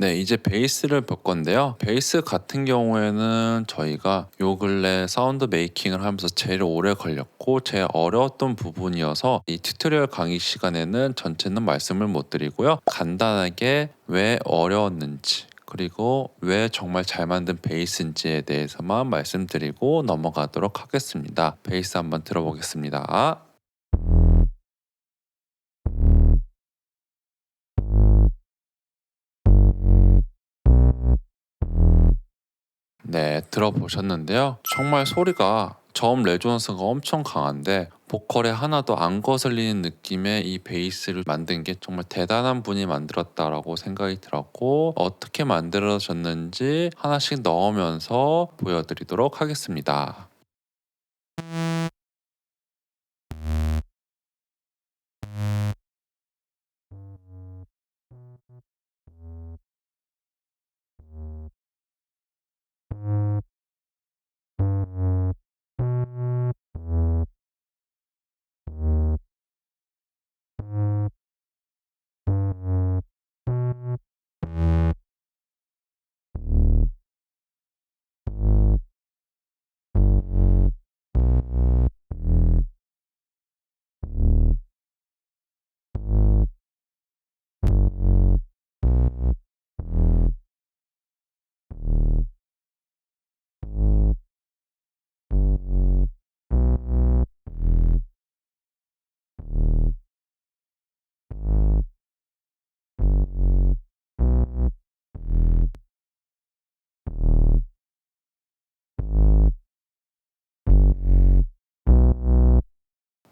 네, 이제 베이스를 볼 건데요. 베이스 같은 경우에는 저희가 요 근래 사운드 메이킹을 하면서 제일 오래 걸렸고 제일 어려웠던 부분이어서 이 튜토리얼 강의 시간에는 전체는 말씀을 못 드리고요. 간단하게 왜 어려웠는지 그리고 왜 정말 잘 만든 베이스인지에 대해서만 말씀드리고 넘어가도록 하겠습니다. 베이스 한번 들어보겠습니다. 네, 들어보셨는데요. 정말 소리가 저음 레조넌스가 엄청 강한데 보컬에 하나도 안 거슬리는 느낌의 이 베이스를 만든 게 정말 대단한 분이 만들었다라고 생각이 들었고, 어떻게 만들어졌는지 하나씩 넣으면서 보여드리도록 하겠습니다.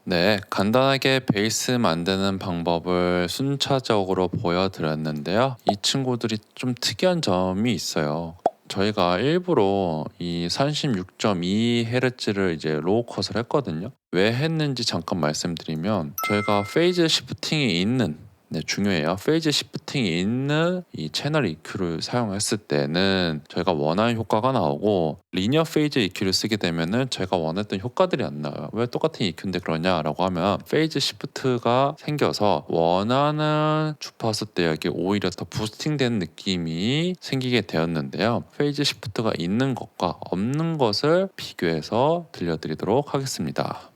네, 간단하게 베이스 만드는 방법을 순차적으로 보여드렸는데요. 이 친구들이 좀 특이한 점이 있어요. 저희가 일부러 이 36.2Hz를 이제 로우 컷을 했거든요. 왜 했는지 잠깐 말씀드리면 저희가 페이즈 시프팅이 있는, 네, 중요해요. 페이즈 시프팅이 있는 이 채널 EQ를 사용했을 때는 저희가 원하는 효과가 나오고, 리니어 페이즈 EQ를 쓰게 되면은 제가 원했던 효과들이 안 나와요. 왜 똑같은 EQ인데 그러냐라고 하면 페이즈 시프트가 생겨서 원하는 주파수 대역이 오히려 더 부스팅된 느낌이 생기게 되었는데요. 페이즈 시프트가 있는 것과 없는 것을 비교해서 들려드리도록 하겠습니다.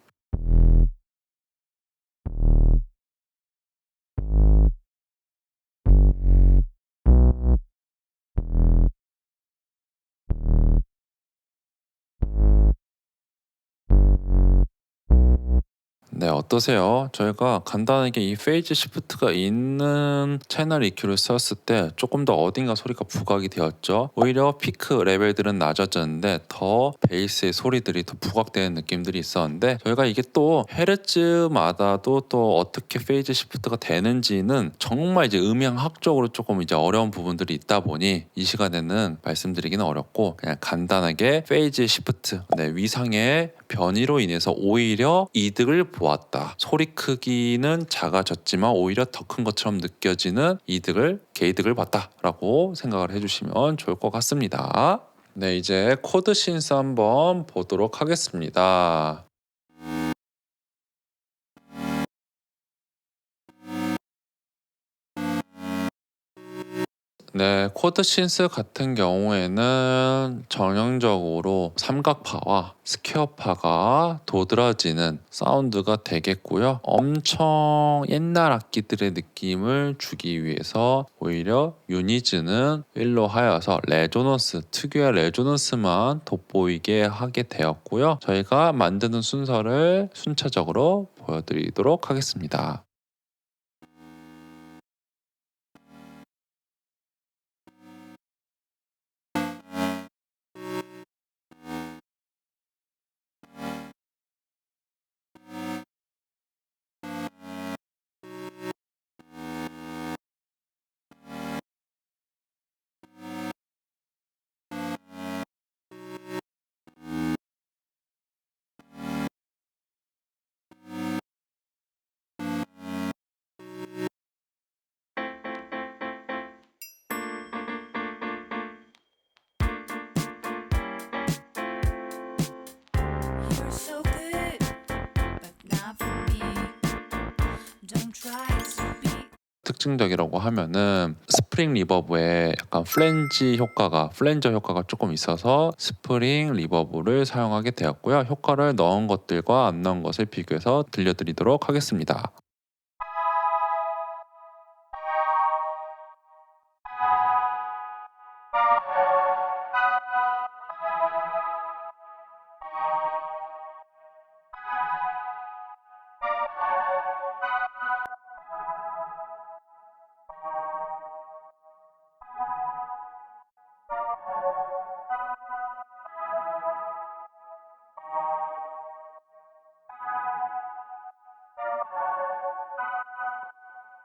네, 어떠세요? 저희가 간단하게 이 페이즈 시프트가 있는 채널 EQ를 썼을 때 조금 더 어딘가 소리가 부각이 되었죠. 오히려 피크 레벨들은 낮아졌는데 더 베이스의 소리들이 더 부각되는 느낌들이 있었는데, 저희가 이게 또 헤르츠마다도 또 어떻게 페이즈 시프트가 되는지는 정말 이제 음향학적으로 조금 이제 어려운 부분들이 있다 보니 이 시간에는 말씀드리기는 어렵고, 그냥 간단하게 페이즈 시프트, 네, 위상의 변이로 인해서 오히려 이득을 보았다. 소리 크기는 작아졌지만 오히려 더 큰 것처럼 느껴지는 개이득을 봤다라고 생각을 해주시면 좋을 것 같습니다. 네, 이제 코드 신스 한번 보도록 하겠습니다. 네, 코드 신스 같은 경우에는 전형적으로 삼각파와 스퀘어파가 도드라지는 사운드가 되겠고요. 엄청 옛날 악기들의 느낌을 주기 위해서 오히려 유니즈는 1로 하여서 레조넌스, 특유의 레조넌스만 돋보이게 하게 되었고요. 저희가 만드는 순서를 순차적으로 보여드리도록 하겠습니다. 특징적이라고 하면은 스프링 리버브에 약간 플랜저 효과가 조금 있어서 스프링 리버브를 사용하게 되었고요. 효과를 넣은 것들과 안 넣은 것을 비교해서 들려드리도록 하겠습니다.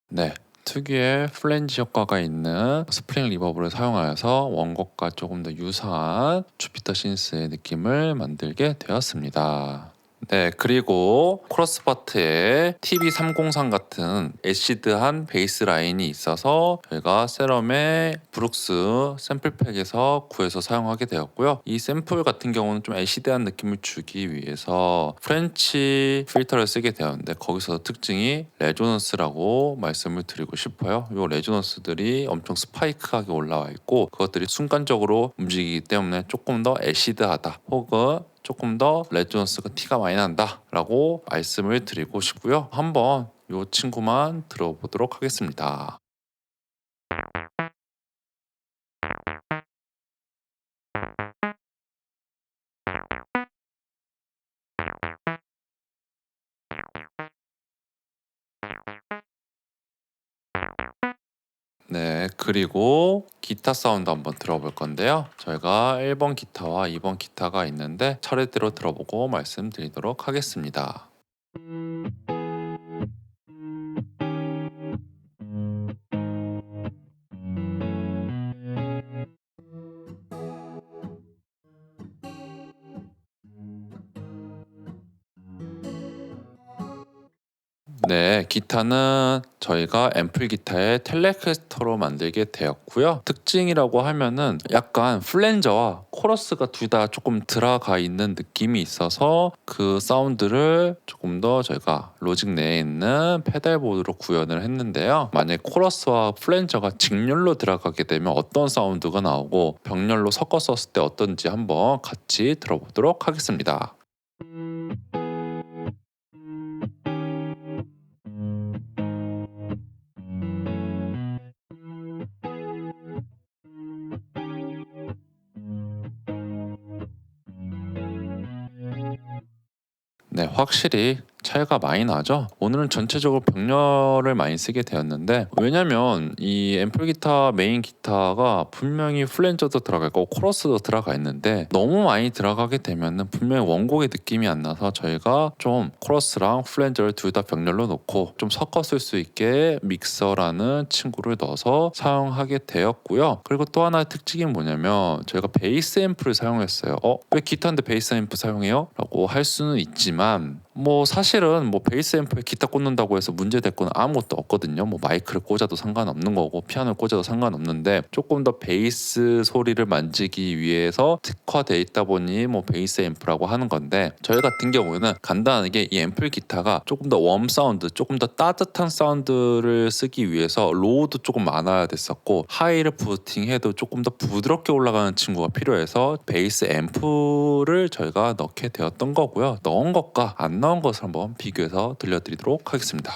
네, 특유의 플랜지 효과가 있는 스프링 리버브를 사용하여서 원곡과 조금 더 유사한 주피터 신스의 느낌을 만들게 되었습니다. 네, 그리고 크로스바트에 TB303 같은 애시드한 베이스 라인이 있어서 저희가 세럼의 브룩스 샘플팩에서 구해서 사용하게 되었고요. 이 샘플 같은 경우는 좀 애시드한 느낌을 주기 위해서 프렌치 필터를 쓰게 되었는데 거기서 특징이 레조넌스라고 말씀을 드리고 싶어요. 이 레조넌스들이 엄청 스파이크하게 올라와 있고 그것들이 순간적으로 움직이기 때문에 조금 더 애시드하다 혹은 조금 더 레조넌스가 티가 많이 난다 라고 말씀을 드리고 싶고요. 한번 이 친구만 들어보도록 하겠습니다. 네, 그리고 기타 사운드 한번 들어볼 건데요. 저희가 1번 기타와 2번 기타가 있는데 차례대로 들어보고 말씀드리도록 하겠습니다. 네, 기타는 저희가 앰플 기타의 텔레캐스터로 만들게 되었고요. 특징이라고 하면은 약간 플랜저와 코러스가 둘 다 조금 들어가 있는 느낌이 있어서 그 사운드를 조금 더 저희가 로직 내에 있는 페달보드로 구현을 했는데요. 만약 코러스와 플랜저가 직렬로 들어가게 되면 어떤 사운드가 나오고 병렬로 섞어 썼을 때 어떤지 한번 같이 들어보도록 하겠습니다. 네, 확실히 차이가 많이 나죠. 오늘은 전체적으로 병렬을 많이 쓰게 되었는데 왜냐면 이 앰플 기타 메인 기타가 분명히 플랜저도 들어가 있고 코러스도 들어가 있는데 너무 많이 들어가게 되면은 분명히 원곡의 느낌이 안 나서 저희가 좀 코러스랑 플랜저를 둘 다 병렬로 놓고 좀 섞어 쓸 수 있게 믹서라는 친구를 넣어서 사용하게 되었고요. 그리고 또 하나의 특징이 뭐냐면 저희가 베이스 앰프를 사용했어요. 왜 기타인데 베이스 앰프 사용해요? 라고 할 수는 있지만 뭐 사실은 뭐 베이스 앰프에 기타 꽂는다고 해서 문제될 건 아무것도 없거든요. 뭐 마이크를 꽂아도 상관없는 거고 피아노를 꽂아도 상관없는데 조금 더 베이스 소리를 만지기 위해서 특화돼 있다 보니 뭐 베이스 앰프라고 하는 건데 저희 같은 경우는 간단하게 이 앰플 기타가 조금 더 웜 사운드, 조금 더 따뜻한 사운드를 쓰기 위해서 로우도 조금 많아야 됐었고 하이를 부팅해도 조금 더 부드럽게 올라가는 친구가 필요해서 베이스 앰프를 저희가 넣게 되었던 거고요. 넣은 것과 안 넣은 것을 한번 비교해서 들려드리도록 하겠습니다.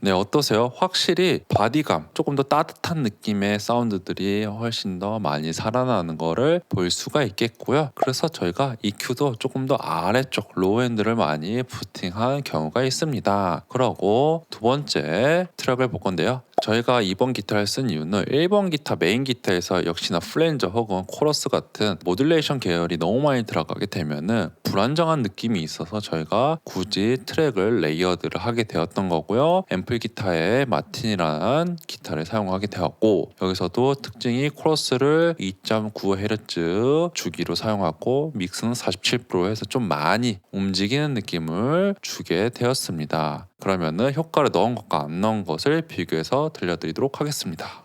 네, 어떠세요? 확실히 바디감, 조금 더 따뜻한 느낌의 사운드들이 훨씬 더 많이 살아나는 거를 볼 수가 있겠고요. 그래서 저희가 EQ도 조금 더 아래쪽 로우엔드를 많이 부팅한 경우가 있습니다. 그러고 두 번째 트랙을 볼 건데요. 저희가 2번 기타를 쓴 이유는 1번 기타 메인 기타에서 역시나 플랜저 혹은 코러스 같은 모듈레이션 계열이 너무 많이 들어가게 되면은 불안정한 느낌이 있어서 저희가 굳이 트랙을 레이어드를 하게 되었던 거고요. 앰플 기타에 마틴이라는 기타를 사용하게 되었고 여기서도 특징이 코러스를 2.9Hz 주기로 사용하고 믹스는 47%에서 좀 많이 움직이는 느낌을 주게 되었습니다. 그러면은 효과를 넣은 것과 안 넣은 것을 비교해서 들려드리도록 하겠습니다.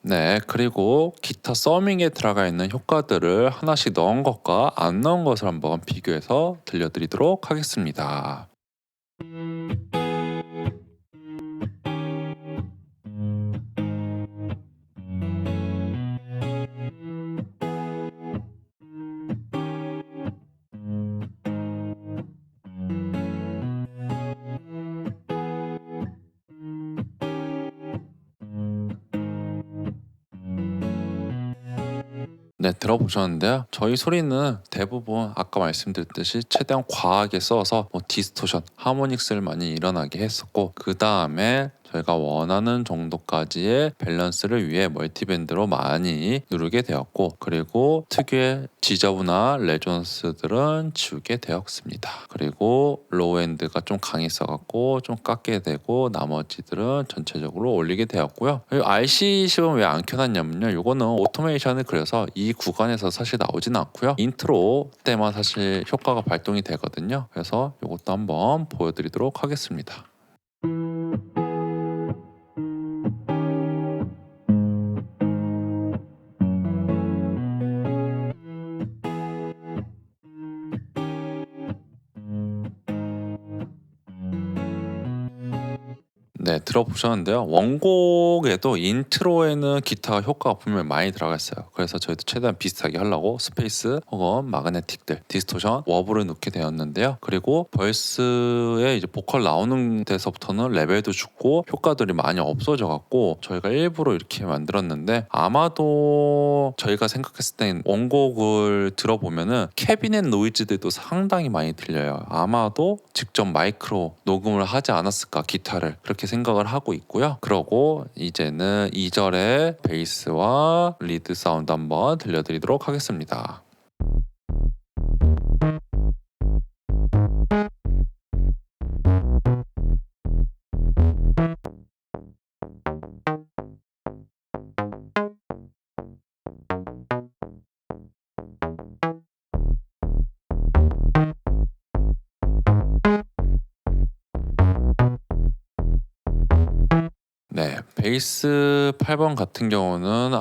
네, 그리고 기타 서밍에 들어가 있는 효과들을 하나씩 넣은 것과 안 넣은 것을 한번 비교해서 들려드리도록 하겠습니다. 네, 들어보셨는데요. 저희 소리는 대부분 아까 말씀드렸듯이 최대한 과하게 써서 디스토션, 하모닉스를 많이 일어나게 했었고, 그 다음에 저희가 원하는 정도까지의 밸런스를 위해 멀티밴드로 많이 누르게 되었고, 그리고 특유의 지저브나 레조넌스들은 지우게 되었습니다. 그리고 로우엔드가 좀 강했어갖고 좀 깎게 되고, 나머지들은 전체적으로 올리게 되었고요. RC10은 왜 안 켜놨냐면요, 이거는 오토메이션을 그려서 이 구간에서 사실 나오진 않고요, 인트로 때만 사실 효과가 발동이 되거든요. 그래서 이것도 한번 보여드리도록 하겠습니다. 네, 들어보셨는데요. 원곡에도 인트로에는 기타 효과가 분명히 많이 들어가 있어요. 그래서 저희도 최대한 비슷하게 하려고 스페이스 혹은 마그네틱들, 디스토션, 워브를 넣게 되었는데요. 그리고 벌스에 이제 보컬 나오는 데서부터는 레벨도 죽고 효과들이 많이 없어져 갖고 저희가 일부러 이렇게 만들었는데, 아마도 저희가 생각했을 땐 원곡을 들어보면은 캐비넷 노이즈들도 상당히 많이 들려요. 아마도 직접 마이크로 녹음을 하지 않았을까, 기타를. 그렇게 생각을 하고 있고요. 그러고 이제는 2절의 베이스와 리드 사운드 한번 들려드리도록 하겠습니다. 네, 베이스 8번 같은 경우는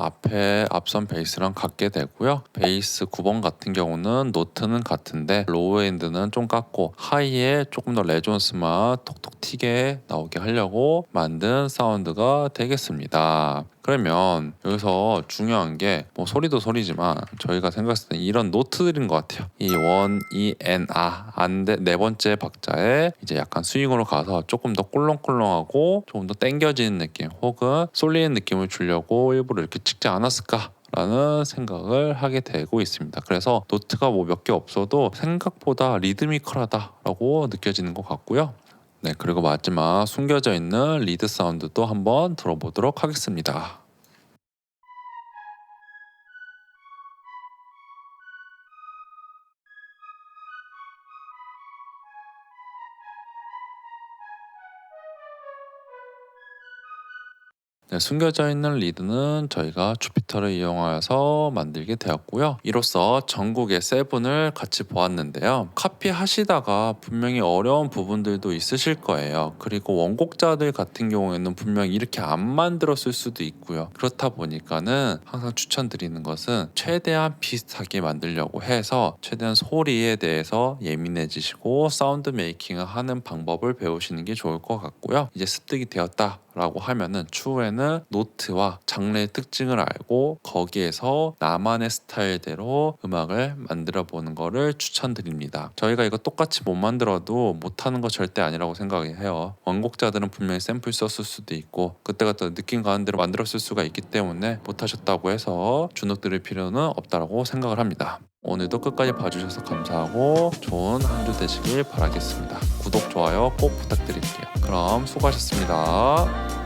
앞선 베이스랑 같게 되고요. 베이스 9번 같은 경우는 노트는 같은데 로우 엔드는 좀 깎고 하이에 조금 더 레조넌스만 톡톡 튀게 나오게 하려고 만든 사운드가 되겠습니다. 그러면 여기서 중요한 게 소리도 소리지만 저희가 생각했을 때 이런 노트들인 것 같아요. 이 원, 이, 엔, 안데 네 번째 박자에 이제 약간 스윙으로 가서 조금 더 꿀렁꿀렁하고 조금 더 땡겨지는 느낌 혹은 쏠리는 느낌을 주려고 일부러 이렇게 찍지 않았을까 라는 생각을 하게 되고 있습니다. 그래서 노트가 몇 개 없어도 생각보다 리드미컬하다라고 느껴지는 것 같고요. 네, 그리고 마지막 숨겨져 있는 리드 사운드도 한번 들어보도록 하겠습니다. 네, 숨겨져 있는 리드는 저희가 주피터를 이용하여서 만들게 되었고요. 이로써 전국의 세븐을 같이 보았는데요. 카피하시다가 분명히 어려운 부분들도 있으실 거예요. 그리고 원곡자들 같은 경우에는 분명히 이렇게 안 만들었을 수도 있고요. 그렇다 보니까는 항상 추천드리는 것은 최대한 비슷하게 만들려고 해서 최대한 소리에 대해서 예민해지시고 사운드 메이킹을 하는 방법을 배우시는 게 좋을 것 같고요. 이제 습득이 되었다 라고 하면은 추후에는 노트와 장르의 특징을 알고 거기에서 나만의 스타일대로 음악을 만들어 보는 거를 추천드립니다. 저희가 이거 똑같이 못 만들어도 못하는 거 절대 아니라고 생각해요. 원곡자들은 분명히 샘플 썼을 수도 있고 그때그때 느낌 가는 대로 만들었을 수가 있기 때문에 못하셨다고 해서 주눅 들을 필요는 없다고 생각을 합니다. 오늘도 끝까지 봐주셔서 감사하고 좋은 한 주 되시길 바라겠습니다. 구독, 좋아요 꼭 부탁드릴게요. 그럼 수고하셨습니다.